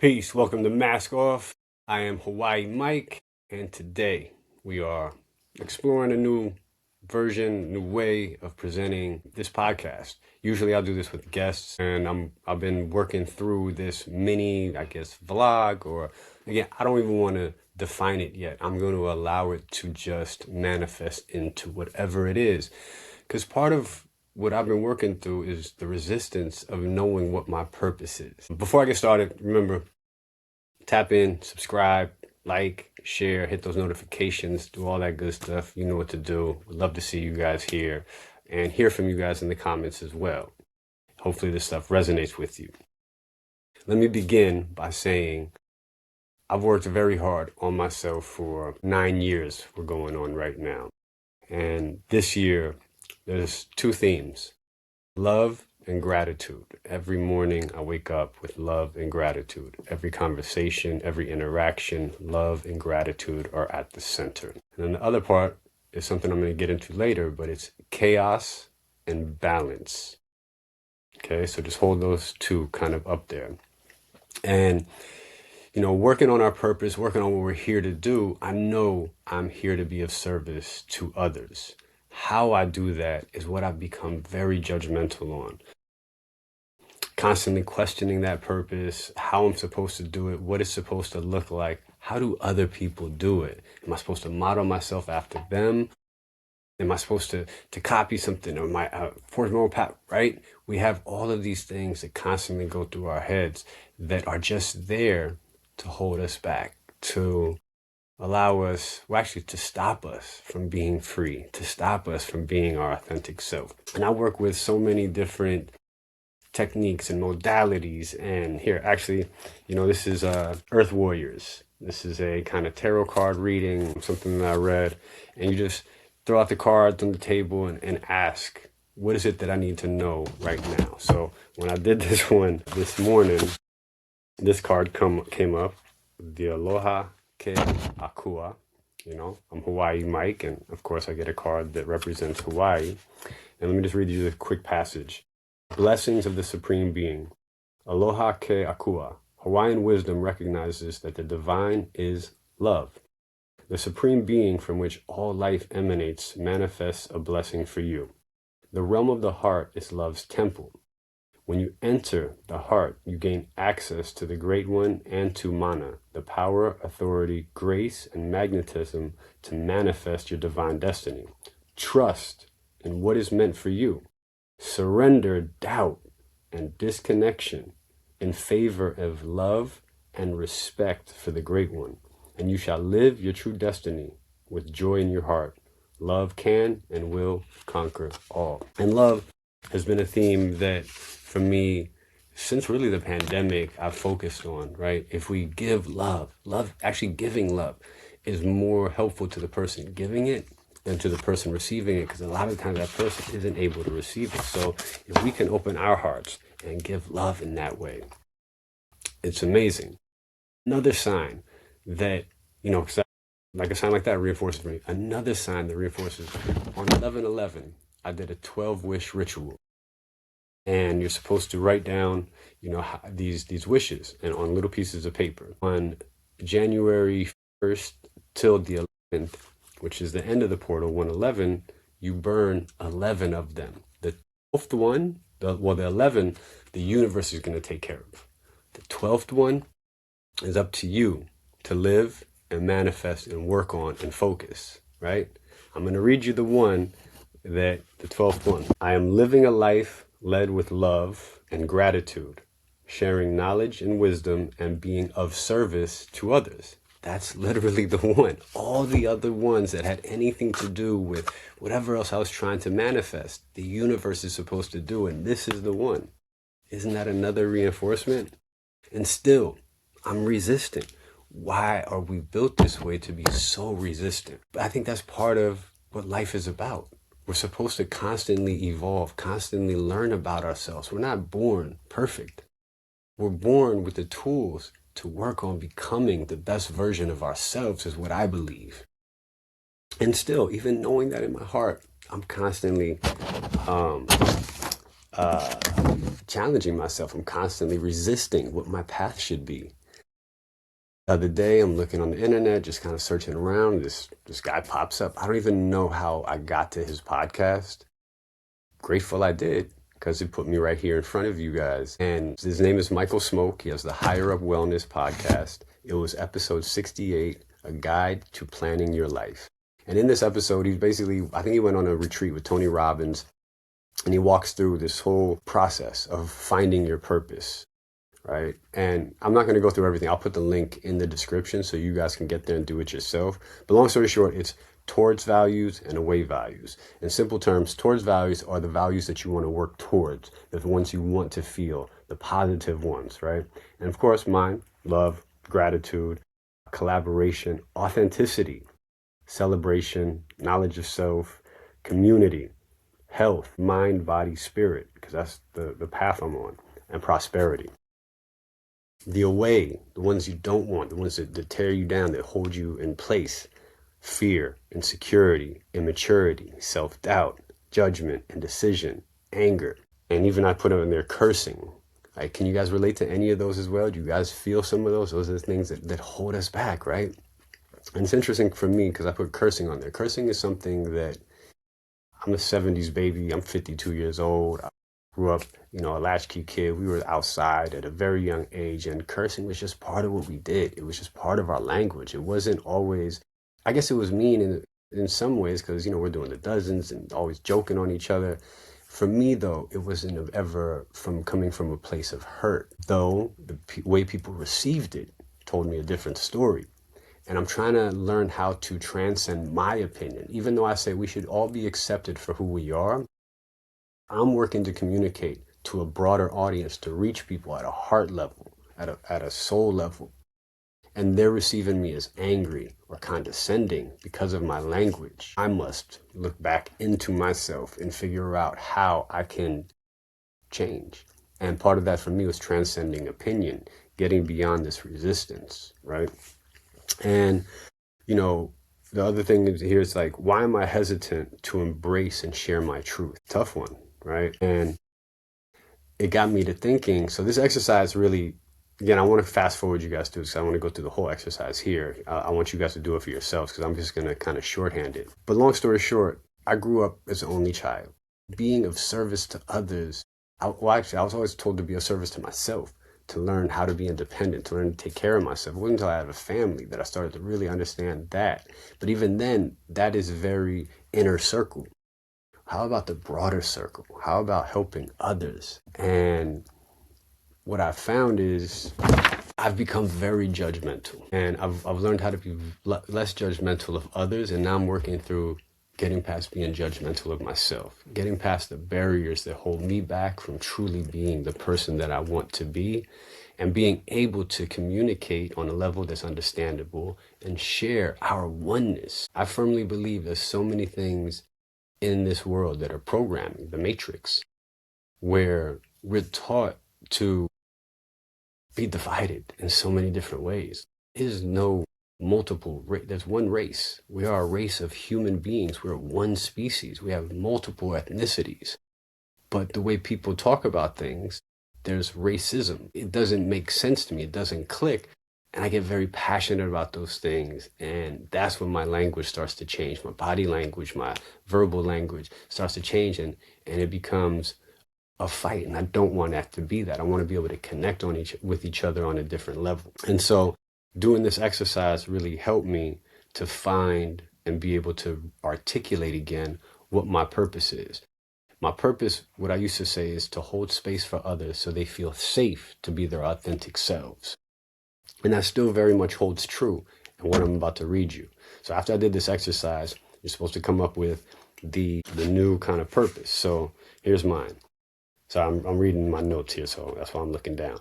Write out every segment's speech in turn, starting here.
Peace. Welcome to Mask Off. I am Hawaii Mike, and today we are exploring a new version, new way of presenting this podcast. Usually I'll do this with guests, and I've been working through this mini, vlog, or again, I don't even want to define it yet. I'm going to allow it to just manifest into whatever it is. Because part of what I've been working through is the resistance of knowing what my purpose is. Before I get started, remember, tap in, subscribe, like, share, hit those notifications, do all that good stuff. You know what to do. Would love to see you guys here and hear from you guys in the comments as well. Hopefully this stuff resonates with you. Let me begin by saying I've worked very hard on myself for 9 years we're going on right now. And this year, there's two themes: love and gratitude. Every morning I wake up with love and gratitude. Every conversation, every interaction, love and gratitude are at the center. And then the other part is something I'm going to get into later, but it's chaos and balance. Okay, so just hold those two kind of up there. And, you know, working on our purpose, working on what we're here to do, I know I'm here to be of service to others. How I do that is what I've become very judgmental on. Constantly questioning that purpose, how I'm supposed to do it, what it's supposed to look like. How do other people do it? Am I supposed to model myself after them? Am I supposed to copy something, or my forge my own path, right? We have all of these things that constantly go through our heads that are just there to hold us back, to allow us, well, actually to stop us from being free, to stop us from being our authentic self. And I work with so many different techniques and modalities. And here, actually, you know, this is Earth Warriors. This is a kind of tarot card reading, something that I read. And you just throw out the cards on the table and ask, what is it that I need to know right now? So when I did this one this morning, this card came up, the Aloha Ke Akua. You know, I'm Hawaii Mike, and of course I get a card that represents Hawaii. And let me just read you a quick passage. Blessings of the Supreme Being. Aloha Ke Akua. Hawaiian wisdom recognizes that the divine is love. The Supreme Being from which all life emanates manifests a blessing for you. The realm of the heart is love's temple. When you enter the heart, you gain access to the Great One and to mana, the power, authority, grace, and magnetism to manifest your divine destiny. Trust in what is meant for you. Surrender doubt and disconnection in favor of love and respect for the Great One, and you shall live your true destiny with joy in your heart. Love can and will conquer all. And love has been a theme that, for me, since really the pandemic, I've focused on, right? If we give love, actually giving love is more helpful to the person giving it than to the person receiving it, because a lot of times that person isn't able to receive it. So if we can open our hearts and give love in that way, it's amazing. Another sign that, you know, like a sign like that reinforces me. Another sign that reinforces, on 11/11, I did a 12-wish ritual. And you're supposed to write down, you know, these wishes and on little pieces of paper. On January 1st till the 11th, which is the end of the portal, 111, you burn 11 of them. The 12th one, the 11, the universe is going to take care of. The 12th one is up to you to live and manifest and work on and focus, right? I'm going to read you the 12th one. I am living a life led with love and gratitude, sharing knowledge and wisdom and being of service to others. That's literally the one. All the other ones that had anything to do with whatever else I was trying to manifest, the universe is supposed to do, and this is the one. Isn't that another reinforcement? And still, I'm resistant. Why are we built this way, to be so resistant? But I think that's part of what life is about. We're supposed to constantly evolve, constantly learn about ourselves. We're not born perfect. We're born with the tools to work on becoming the best version of ourselves, is what I believe. And still, even knowing that in my heart, I'm constantly challenging myself. I'm constantly resisting what my path should be. The other day, I'm looking on the internet, just kind of searching around. This guy pops up. I don't even know how I got to his podcast. Grateful I did, because it put me right here in front of you guys. And his name is Michael Smoke. He has the Higher Up Wellness podcast. It was episode 68, A Guide to Planning Your Life. And in this episode, he's basically, I think he went on a retreat with Tony Robbins, and he walks through this whole process of finding your purpose, right? And I'm not going to go through everything. I'll put the link in the description so you guys can get there and do it yourself. But long story short, it's towards values and away values. In simple terms, towards values are the values that you want to work towards, the ones you want to feel, the positive ones, right? And of course, mine, love, gratitude, collaboration, authenticity, celebration, knowledge of self, community, health, mind, body, spirit, because that's the path I'm on, and prosperity. The away, the ones you don't want, the ones that tear you down, that hold you in place, fear, insecurity, immaturity, self-doubt, judgment, indecision, anger. And even I put in there cursing. Like, can you guys relate to any of those as well? Do you guys feel some of those? Those are the things that hold us back, right? And it's interesting for me because I put cursing on there. Cursing is something that I'm a 70s baby. I'm 52 years old. I grew up, a latchkey kid. We were outside at a very young age, and cursing was just part of what we did. It was just part of our language. It wasn't always, I guess it was mean in some ways because, we're doing the dozens and always joking on each other. For me, though, it wasn't ever coming from a place of hurt, though the way people received it told me a different story. And I'm trying to learn how to transcend my opinion. Even though I say we should all be accepted for who we are, I'm working to communicate to a broader audience, to reach people at a heart level, at a soul level. And they're receiving me as angry or condescending because of my language. I must look back into myself and figure out how I can change. And part of that for me was transcending opinion, getting beyond this resistance, right? And, the other thing is here is like, why am I hesitant to embrace and share my truth? Tough one, right? And it got me to thinking. So this exercise really, again, I want to fast forward you guys through because I want to go through the whole exercise here. I want you guys to do it for yourselves because I'm just going to kind of shorthand it. But long story short, I grew up as an only child. Being of service to others, I was always told to be of service to myself, to learn how to be independent, to learn to take care of myself. It wasn't until I had a family that I started to really understand that. But even then, that is very inner circle. How about the broader circle? How about helping others? And what I've found is I've become very judgmental, and I've learned how to be less judgmental of others. And now I'm working through getting past being judgmental of myself, getting past the barriers that hold me back from truly being the person that I want to be, and being able to communicate on a level that's understandable and share our oneness. I firmly believe there's so many things in this world that are programming, the matrix, where we're taught to be divided in so many different ways. There's no multiple, there's one race. We are a race of human beings. We're one species. We have multiple ethnicities. But the way people talk about things, there's racism. It doesn't make sense to me. It doesn't click. And I get very passionate about those things. And that's when my language starts to change. My body language, my verbal language starts to change. And it becomes a fight. And I don't want that to be that. I want to be able to connect with each other on a different level. And so doing this exercise really helped me to find and be able to articulate again what my purpose is. My purpose, what I used to say, is to hold space for others so they feel safe to be their authentic selves. And that still very much holds true in what I'm about to read you. So after I did this exercise, you're supposed to come up with the new kind of purpose. So here's mine. So I'm reading my notes here, so that's why I'm looking down.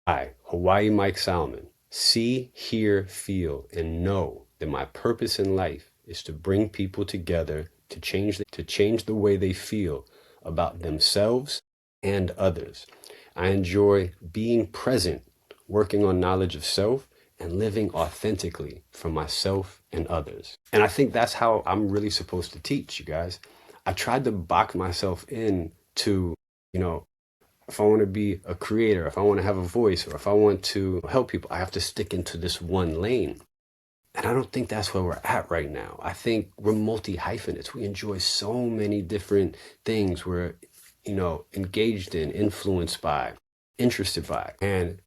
I, Hawaii Mike Salmon, see, hear, feel, and know that my purpose in life is to bring people together to change the way they feel about themselves and others. I enjoy being present, working on knowledge of self, and living authentically for myself and others. And I think that's how I'm really supposed to teach, you guys. I tried to box myself in to, If I want to be a creator, if I want to have a voice, or if I want to help people, I have to stick into this one lane. And I don't think that's where we're at right now. I think we're multi-hyphenates. We enjoy so many different things we're, engaged in, influenced by, interested by. And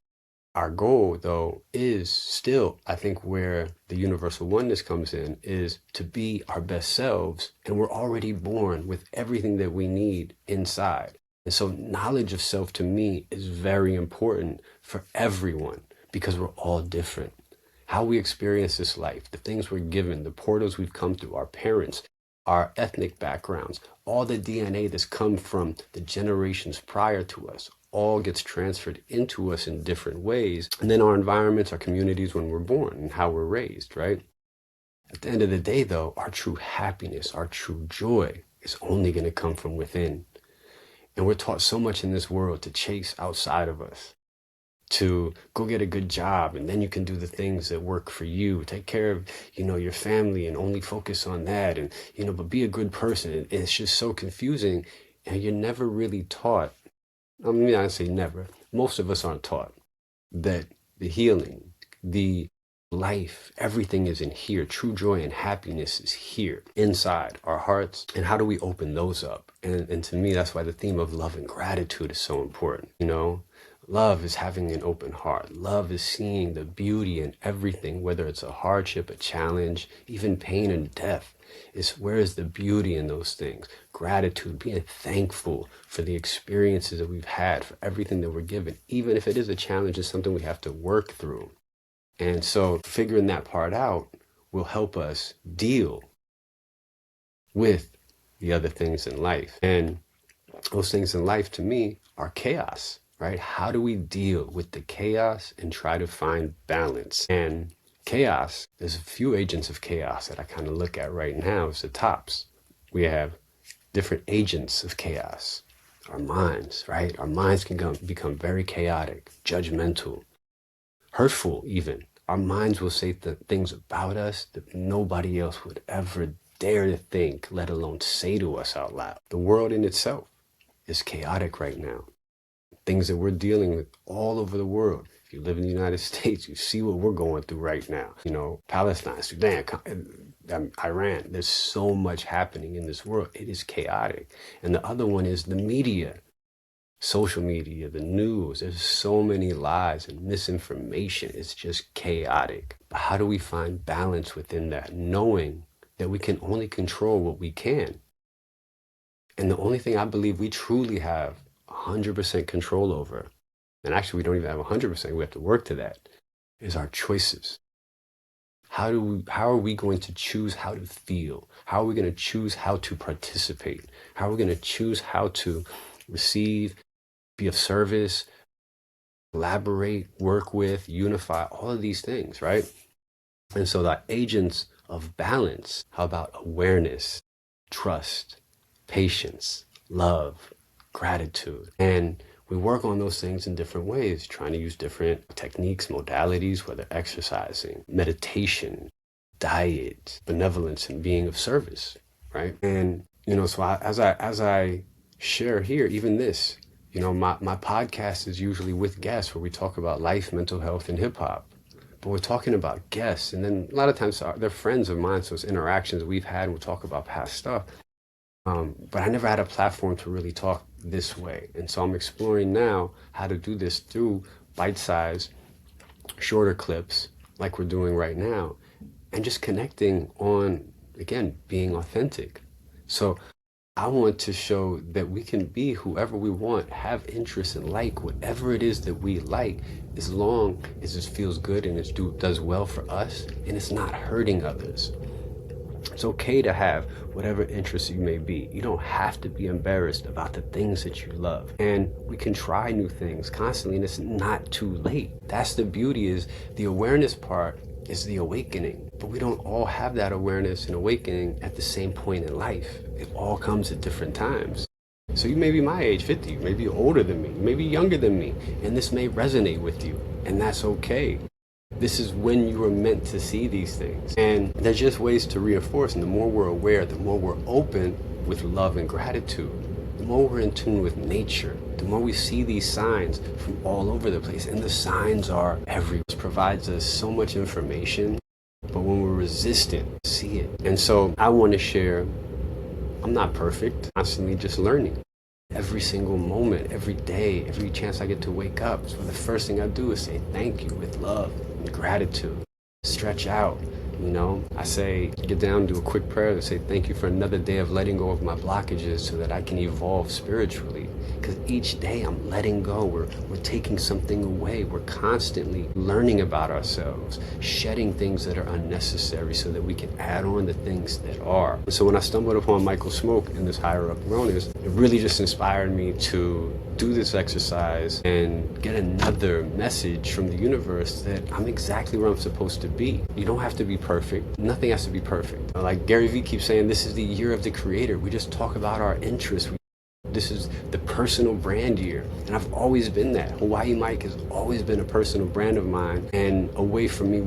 our goal, though, is still, I think, where the universal oneness comes in, is to be our best selves. And we're already born with everything that we need inside. And so knowledge of self, to me, is very important for everyone because we're all different. How we experience this life, the things we're given, the portals we've come through, our parents, our ethnic backgrounds, all the DNA that's come from the generations prior to us, all gets transferred into us in different ways. And then our environments, our communities when we're born and how we're raised, right? At the end of the day, though, our true happiness, our true joy is only going to come from within. And we're taught so much in this world to chase outside of us, to go get a good job, and then you can do the things that work for you. Take care of, your family and only focus on that. And, but be a good person. And it's just so confusing. And you're never really taught. I mean, I say never. Most of us aren't taught that the healing, the life, everything is in here. True joy and happiness is here inside our hearts. And how do we open those up? And to me, that's why the theme of love and gratitude is so important. Love is having an open heart. Love is seeing the beauty in everything, whether it's a hardship, a challenge, even pain and death. It's where is the beauty in those things? Gratitude, being thankful for the experiences that we've had, for everything that we're given, even if it is a challenge, it's something we have to work through. And so figuring that part out will help us deal with the other things in life. And those things in life, to me, are chaos, right? How do we deal with the chaos and try to find balance? And chaos, there's a few agents of chaos that I kind of look at right now as the tops. We have different agents of chaos. Our minds, right? Our minds can become very chaotic, judgmental, hurtful even. Our minds will say things about us that nobody else would ever dare to think, let alone say to us out loud. The world in itself is chaotic right now. Things that we're dealing with all over the world. If you live in the United States, you see what we're going through right now. Palestine, Sudan, Iran. There's so much happening in this world. It is chaotic. And the other one is the media, social media, the news. There's so many lies and misinformation. It's just chaotic. But how do we find balance within that, knowing that we can only control what we can? And the only thing I believe we truly have 100% control over, and actually we don't even have 100%, we have to work to that, is our choices. How are we going to choose how to feel? How are we going to choose how to participate? How are we going to choose how to receive, be of service, collaborate, work with, unify, all of these things, right? And so the agents of balance, how about awareness, trust, patience, love, gratitude? And we work on those things in different ways, trying to use different techniques, modalities, whether exercising, meditation, diet, benevolence, and being of service, right? And, so as I share here, even this, my podcast is usually with guests where we talk about life, mental health, and hip hop. But we're talking about guests, and then a lot of times they're friends of mine, so it's interactions we've had, and we'll talk about past stuff. But I never had a platform to really talk this way. And so I'm exploring now how to do this through bite-sized, shorter clips like we're doing right now, and just connecting on, again, being authentic. So I want to show that we can be whoever we want, have interest and like whatever it is that we like, as long as it feels good and it does well for us and it's not hurting others. It's okay to have whatever interests you may be. You don't have to be embarrassed about the things that you love. And we can try new things constantly, and it's not too late. That's the beauty, is the awareness part is the awakening. But we don't all have that awareness and awakening at the same point in life. It all comes at different times. So you may be my age, 50, you may be older than me, you may be younger than me, and this may resonate with you, and that's okay. This is when you were meant to see these things. And there's just ways to reinforce. And the more we're aware, the more we're open with love and gratitude, the more we're in tune with nature, the more we see these signs from all over the place. And the signs are everywhere. It provides us so much information, but when we're resistant, see it. And so I want to share, I'm not perfect, constantly just learning. Every single moment, every day, every chance I get to wake up, so the first thing I do is say thank you with love and gratitude. Stretch out, I say, get down, do a quick prayer and say thank you for another day of letting go of my blockages so that I can evolve spiritually. Because each day I'm letting go, we're taking something away. We're constantly learning about ourselves, shedding things that are unnecessary so that we can add on the things that are. And so when I stumbled upon Michael Smoke in this Higher Up Wellness, it really just inspired me to do this exercise and get another message from the universe that I'm exactly where I'm supposed to be. You don't have to be perfect. Nothing has to be perfect. Like Gary Vee keeps saying, this is the year of the creator. We just talk about our interests. This is the personal brand year. And I've always been that. Hawaii Mike has always been a personal brand of mine. And a way for me,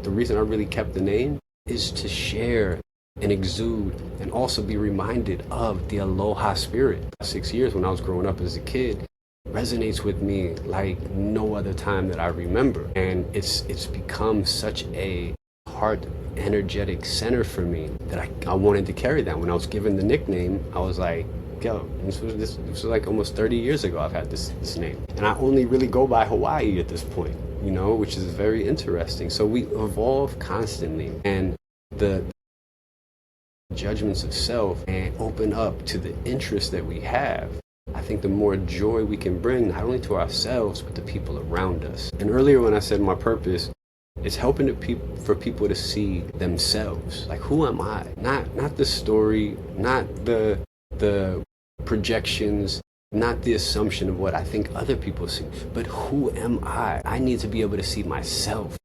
the reason I really kept the name is to share and exude and also be reminded of the aloha spirit. 6 years when I was growing up as a kid resonates with me like no other time that I remember. And it's become such a heart energetic center for me that I wanted to carry that. When I was given the nickname, I was like, yo, this was like almost 30 years ago I've had this name. And I only really go by Hawaii at this point, which is very interesting. So we evolve constantly, and the judgments of self and open up to the interests that we have, I think the more joy we can bring, not only to ourselves, but the people around us. And earlier when I said my purpose, it's helping for people to see themselves. Like, who am I? Not the story, not the projections, not the assumption of what I think other people see, but who am I? I need to be able to see myself.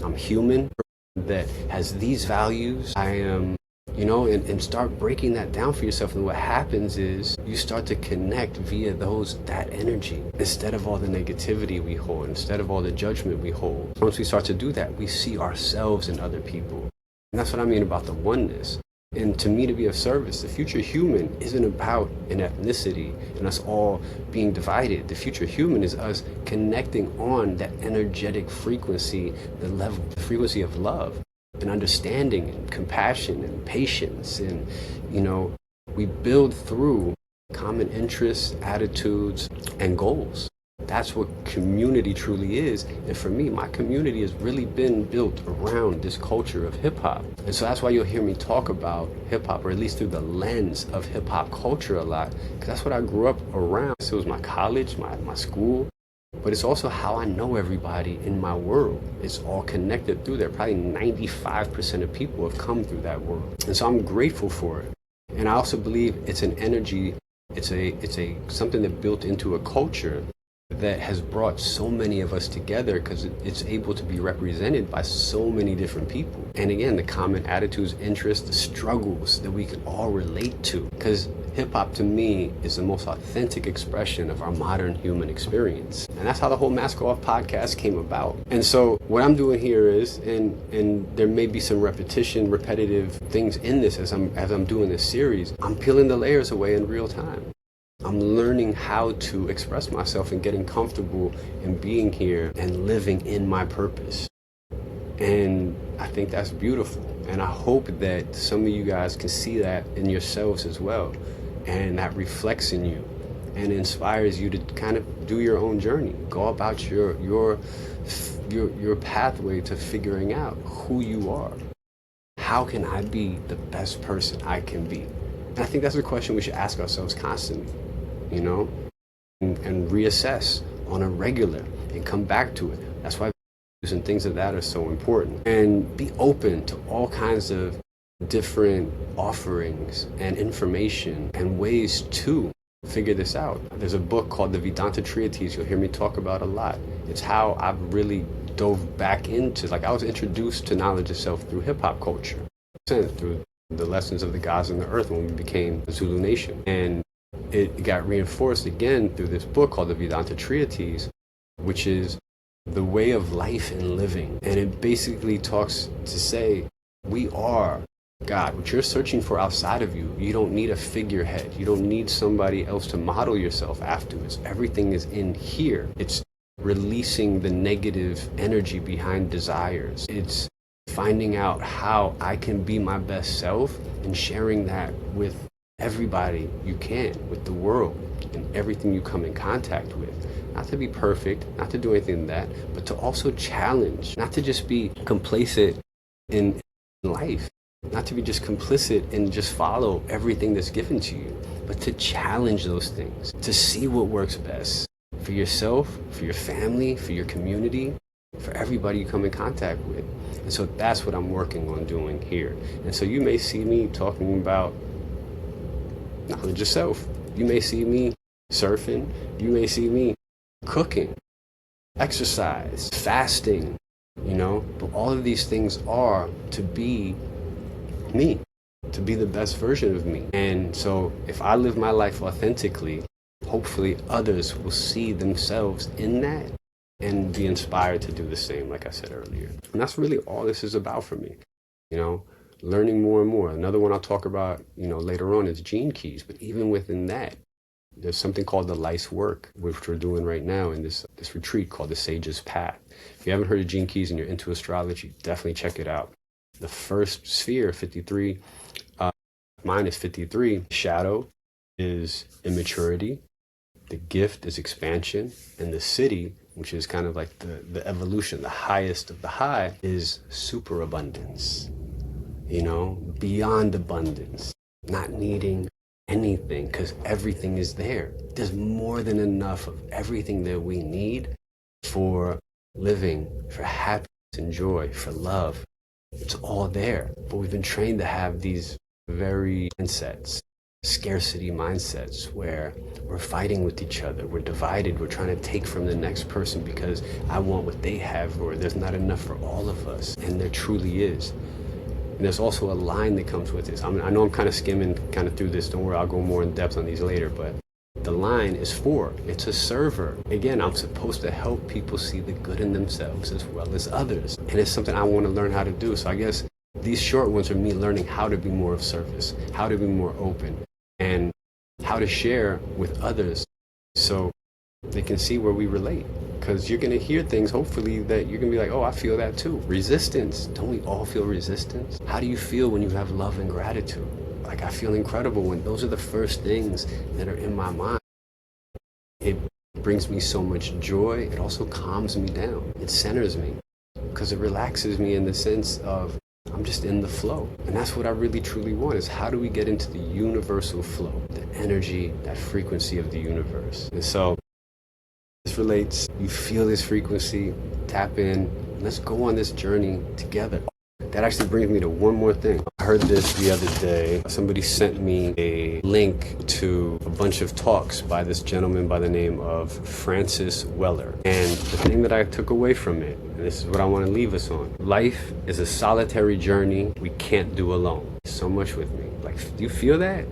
I'm human that has these values. I am, and start breaking that down for yourself. And what happens is you start to connect via that energy instead of all the negativity we hold, instead of all the judgment we hold. Once we start to do that, we see ourselves in other people. And that's what I mean about the oneness. And to me, to be of service, the future human isn't about an ethnicity and us all being divided. The future human is us connecting on that energetic frequency, the frequency of love and understanding and compassion and patience. And, we build through common interests, attitudes, and goals. That's what community truly is. And for me, my community has really been built around this culture of hip hop. And so that's why you'll hear me talk about hip hop, or at least through the lens of hip hop culture a lot, because that's what I grew up around. So it was my college, my school, but it's also how I know everybody in my world. It's all connected through there. Probably 95% of people have come through that world. And so I'm grateful for it. And I also believe it's an energy, it's a something that built into a culture that has brought so many of us together, because it's able to be represented by so many different people. And again, the common attitudes, interests, the struggles that we can all relate to, because hip-hop to me is the most authentic expression of our modern human experience. And that's how the whole Mask Off podcast came about. And so what I'm doing here is, and there may be some repetitive things in this as I'm doing this series, I'm peeling the layers away in real time. I'm learning how to express myself and getting comfortable in being here and living in my purpose. And I think that's beautiful. And I hope that some of you guys can see that in yourselves as well. And that reflects in you and inspires you to kind of do your own journey. Go about your pathway to figuring out who you are. How can I be the best person I can be? And I think that's a question we should ask ourselves constantly, and reassess on a regular and come back to it. That's why and things of that are so important. And be open to all kinds of different offerings and information and ways to figure this out. There's a book called the Vedanta Treatise you'll hear me talk about a lot. It's how I've really dove back into, I was introduced to knowledge of self through hip-hop culture, through the lessons of the gods and the earth when we became the Zulu Nation. And it got reinforced again through this book called the Vedanta Treatise, which is the way of life and living. And it basically talks to say we are God, what you're searching for outside of you, you don't need a figurehead. You don't need somebody else to model yourself afterwards. Everything is in here. It's releasing the negative energy behind desires. It's finding out how I can be my best self and sharing that with everybody you can, with the world and everything you come in contact with. Not to be perfect, not to do anything like that, but to also challenge, not to just be complacent in life. Not to be just complicit and just follow everything that's given to you, but to challenge those things, to see what works best for yourself, for your family, for your community, for everybody you come in contact with. And so that's what I'm working on doing here. And so you may see me talking about knowledge of self. You may see me surfing. You may see me cooking, exercise, fasting, but all of these things are to be me, to be the best version of me. And so if I live my life authentically, hopefully others will see themselves in that and be inspired to do the same, like I said earlier. And that's really all this is about for me, learning more and more. Another one I'll talk about, later on is gene keys. But even within that, there's something called the life's work, which we're doing right now in this retreat called the Sage's Path. If you haven't heard of gene keys and you're into astrology, definitely check it out. The first sphere, 53, mine is 53. Shadow is immaturity. The gift is expansion. And the city, which is kind of like the evolution, the highest of the high, is superabundance. Beyond abundance. Not needing anything because everything is there. There's more than enough of everything that we need for living, for happiness and joy, for love. It's all there, but we've been trained to have these very mindsets, scarcity mindsets, where we're fighting with each other, we're divided, we're trying to take from the next person because I want what they have, or there's not enough for all of us, and there truly is. And there's also a line that comes with this. I know I'm kind of skimming through this, don't worry, I'll go more in depth on these later, but the line is it's a server. Again, I'm supposed to help people see the good in themselves as well as others. And it's something I want to learn how to do. So I guess these short ones are me learning how to be more of service, how to be more open, and how to share with others so they can see where we relate. Because you're going to hear things, hopefully, that you're going to be like, oh, I feel that too. Resistance. Don't we all feel resistance? How do you feel when you have love and gratitude? Like, I feel incredible when those are the first things that are in my mind. It brings me so much joy. It also calms me down. It centers me because it relaxes me in the sense of I'm just in the flow. And that's what I really truly want, is how do we get into the universal flow, the energy, that frequency of the universe. And so this relates, you feel this frequency, tap in, let's go on this journey together. That actually brings me to one more thing. I heard this the other day. Somebody sent me a link to a bunch of talks by this gentleman by the name of Francis Weller. And the thing that I took away from it, and this is what I want to leave us on. Life is a solitary journey we can't do alone. So much with me. Like, do you feel that?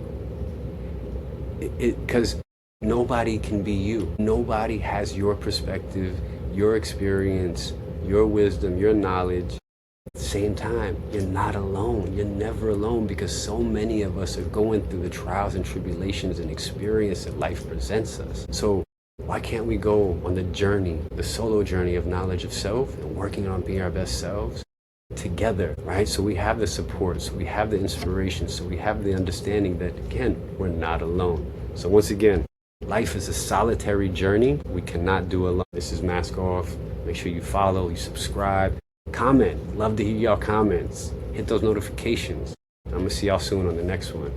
Because nobody can be you. Nobody has your perspective, your experience, your wisdom, your knowledge. At the same time, you're not alone. You're never alone, because so many of us are going through the trials and tribulations and experience that life presents us. So why can't we go on the journey, the solo journey of knowledge of self and working on being our best selves together, right? So we have the support, so we have the inspiration, so we have the understanding that, again, we're not alone. So once again, life is a solitary journey we cannot do alone. This is Mask Off. Make sure you follow, you subscribe. Comment. Love to hear y'all comments. Hit those notifications. I'm gonna see y'all soon on the next one.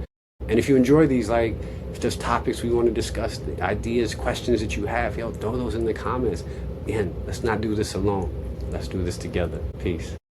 And if you enjoy these, like, if there's topics we want to discuss, the ideas, questions that you have, yo, throw those in the comments. Again, let's not do this alone. Let's do this together. Peace.